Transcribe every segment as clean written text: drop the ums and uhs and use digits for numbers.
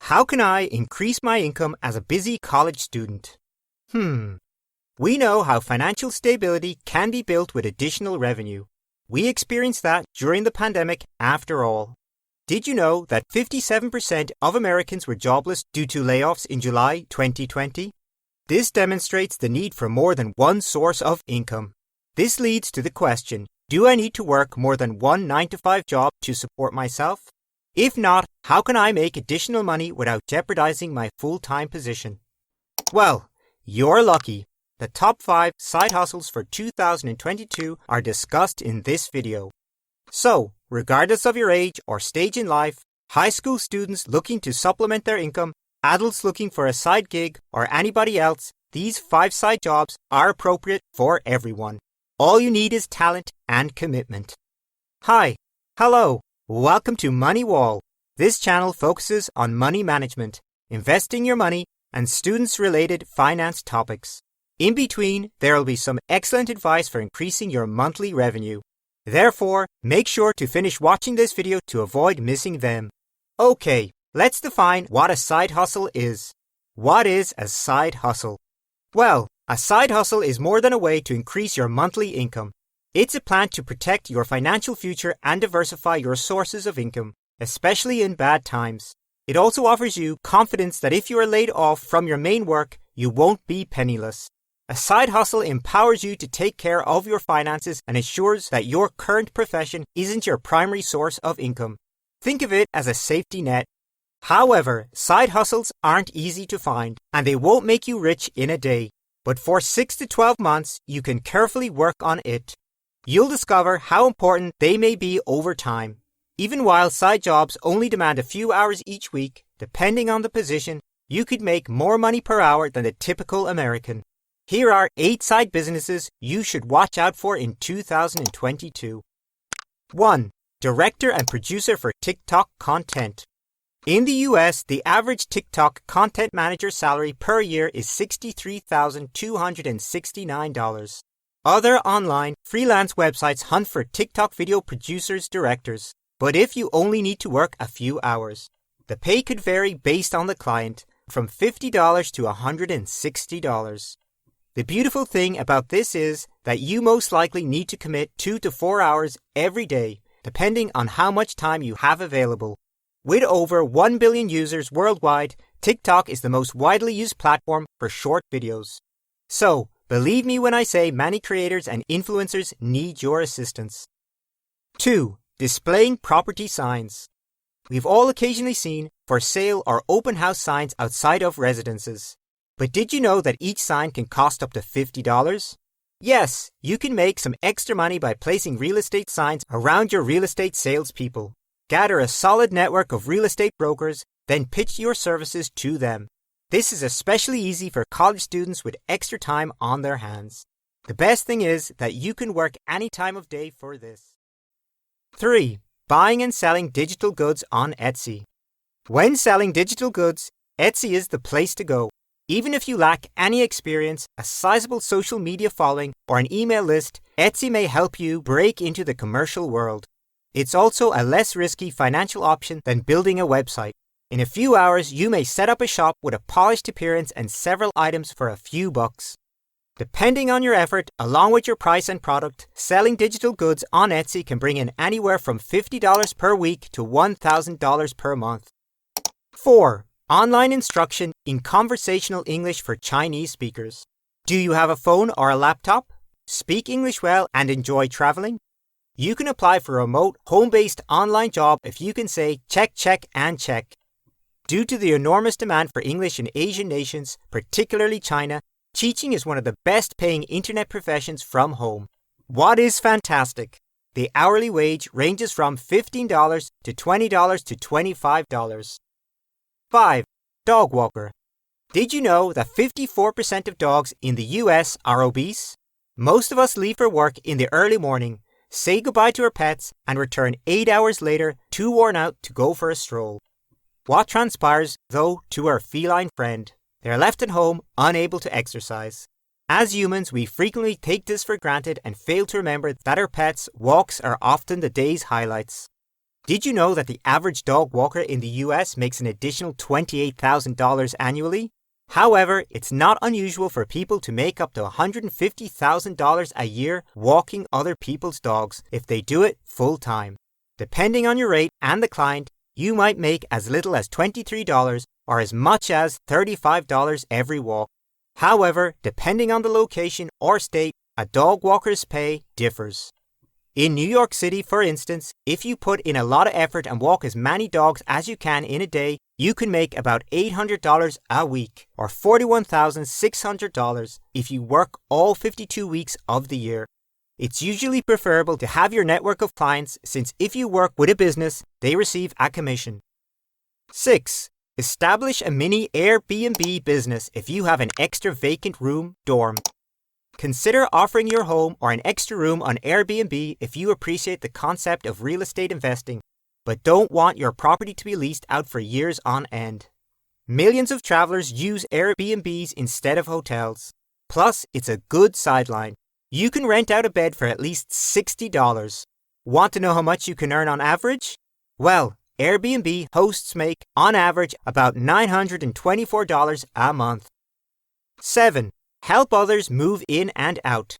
How can I increase my income as a busy college student? We know how financial stability can be built with additional revenue. We experienced that during the pandemic after all. Did you know that 57% of Americans were jobless due to layoffs in July 2020? This demonstrates the need for more than one source of income. This leads to the question, do I need to work more than one 9-to-5 job to support myself? If not, how can I make additional money without jeopardizing my full-time position? Well, you're lucky. The top 5 side hustles for 2022 are discussed in this video. So, regardless of your age or stage in life, high school students looking to supplement their income, adults looking for a side gig, or anybody else, these 5 side jobs are appropriate for everyone. All you need is talent and commitment. Hi, hello, welcome to Money Wall. This channel focuses on money management, investing your money, and students-related finance topics. In between, there will be some excellent advice for increasing your monthly revenue. Therefore, make sure to finish watching this video to avoid missing them. Okay, let's define what a side hustle is. What is a side hustle? Well, a side hustle is more than a way to increase your monthly income. It's a plan to protect your financial future and diversify your sources of income, especially in bad times. It also offers you confidence that if you are laid off from your main work, you won't be penniless. A side hustle empowers you to take care of your finances and ensures that your current profession isn't your primary source of income. Think of it as a safety net. However, side hustles aren't easy to find, and they won't make you rich in a day. But for 6 to 12 months, you can carefully work on it. You'll discover how important they may be over time. Even while side jobs only demand a few hours each week, depending on the position, you could make more money per hour than the typical American. Here are 8 side businesses you should watch out for in 2022. 1. Director and producer for TikTok content. In the US, the average TikTok content manager salary per year is $63,269. Other online freelance websites hunt for TikTok video producers directors, but if you only need to work a few hours. The pay could vary based on the client, from $50 to $160. The beautiful thing about this is that you most likely need to commit 2 to 4 hours every day, depending on how much time you have available. With over 1 billion users worldwide, TikTok is the most widely used platform for short videos. So, believe me when I say many creators and influencers need your assistance. 2. Displaying property signs. We've all occasionally seen for sale or open house signs outside of residences. But did you know that each sign can cost up to $50? Yes, you can make some extra money by placing real estate signs around your real estate salespeople. Gather a solid network of real estate brokers, then pitch your services to them. This is especially easy for college students with extra time on their hands. The best thing is that you can work any time of day for this. 3. Buying and selling digital goods on Etsy. When selling digital goods, Etsy is the place to go. Even if you lack any experience, a sizable social media following, or an email list, Etsy may help you break into the commercial world. It's also a less risky financial option than building a website. In a few hours, you may set up a shop with a polished appearance and several items for a few bucks. Depending on your effort, along with your price and product, selling digital goods on Etsy can bring in anywhere from $50 per week to $1,000 per month. 4. Online instruction in conversational English for Chinese speakers. Do you have a phone or a laptop? Speak English well and enjoy traveling? You can apply for a remote, home-based online job if you can say check, check, and check. Due to the enormous demand for English in Asian nations, particularly China, teaching is one of the best-paying internet professions from home. What is fantastic? The hourly wage ranges from $15 to $20 to $25. 5. Dog walker. Did you know that 54% of dogs in the US are obese? Most of us leave for work in the early morning, say goodbye to our pets, and return 8 hours later, too worn out to go for a stroll. What transpires, though, to our feline friend? They are left at home, unable to exercise. As humans, we frequently take this for granted and fail to remember that our pets' walks are often the day's highlights. Did you know that the average dog walker in the US makes an additional $28,000 annually? However, it's not unusual for people to make up to $150,000 a year walking other people's dogs if they do it full time. Depending on your rate and the client, you might make as little as $23 or as much as $35 every walk. However, depending on the location or state, a dog walker's pay differs. In New York City, for instance, if you put in a lot of effort and walk as many dogs as you can in a day, you can make about $800 a week, or $41,600 if you work all 52 weeks of the year. It's usually preferable to have your network of clients, since if you work with a business, they receive a commission. 6. Establish a mini Airbnb business if you have an extra vacant room dorm. Consider offering your home or an extra room on Airbnb if you appreciate the concept of real estate investing, but don't want your property to be leased out for years on end. Millions of travelers use Airbnbs instead of hotels. Plus, it's a good sideline. You can rent out a bed for at least $60. Want to know how much you can earn on average? Well, Airbnb hosts make, on average, about $924 a month. 7. Help others move in and out.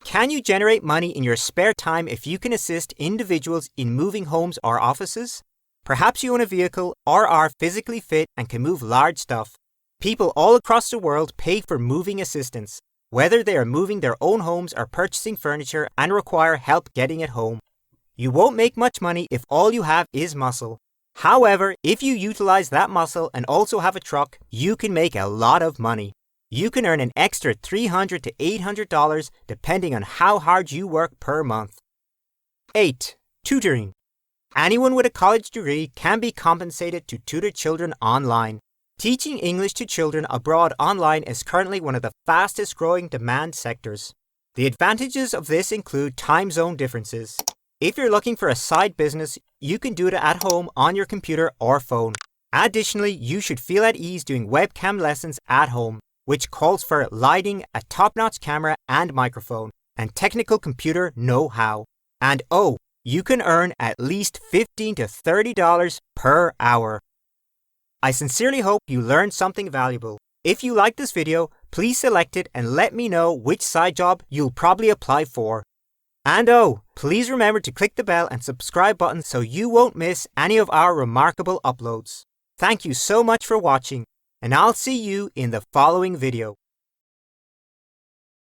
Can you generate money in your spare time if you can assist individuals in moving homes or offices? Perhaps you own a vehicle or are physically fit and can move large stuff. People all across the world pay for moving assistance, whether they are moving their own homes or purchasing furniture and require help getting it home. You won't make much money if all you have is muscle. However, if you utilize that muscle and also have a truck, you can make a lot of money. You can earn an extra $300 to $800 depending on how hard you work per month. 8. Tutoring. Anyone with a college degree can be compensated to tutor children online. Teaching English to children abroad online is currently one of the fastest growing demand sectors. The advantages of this include time zone differences. If you're looking for a side business, you can do it at home on your computer or phone. Additionally, you should feel at ease doing webcam lessons at home, which calls for lighting, a top-notch camera and microphone, and technical computer know-how. And you can earn at least $15 to $30 per hour. I sincerely hope you learned something valuable. If you like this video, please select it and let me know which side job you'll probably apply for. And please remember to click the bell and subscribe button so you won't miss any of our remarkable uploads. Thank you so much for watching, and I'll see you in the following video.